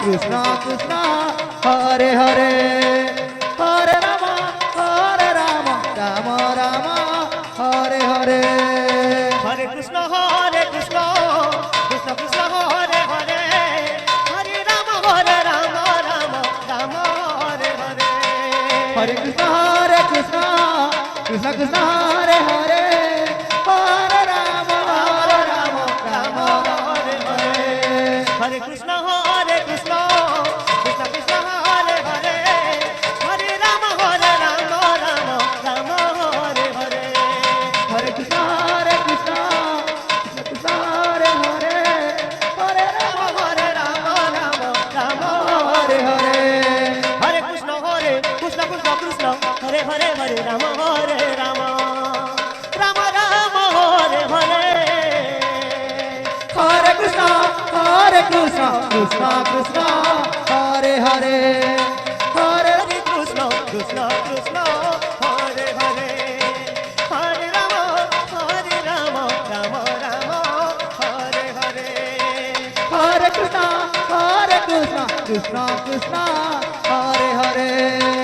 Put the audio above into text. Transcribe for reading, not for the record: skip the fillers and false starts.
Krishna Krishna Hare Hare Hare Ram Ram Ram Hare Hare Hare Krishna Krishna Krishna Hare Hare Hare Ram Ram Ram Hare Hare Hare Krishna Krishna Krishna Hare Hare Hare Ram Ram Hare Hare Hare Krishna Krishna Krishna Hare Hare Hare Ram Ram Ram Hare Hare Hare Krishna Krishna Krishna Hare Hare Hare Ram Ram Ram Hare Hare Hare Krishna Krishna Krishna Hare Hare Hare Ram Ram Ram Hare Hare Hare Krishna Krishna Krishna Krishna Hare Hare Hare Hare Krishna Krishna Krishna Hare Hare Hare Ram Ram Ram Hare Hare Hare Krishna Krishna Krishna Krishna Hare Hare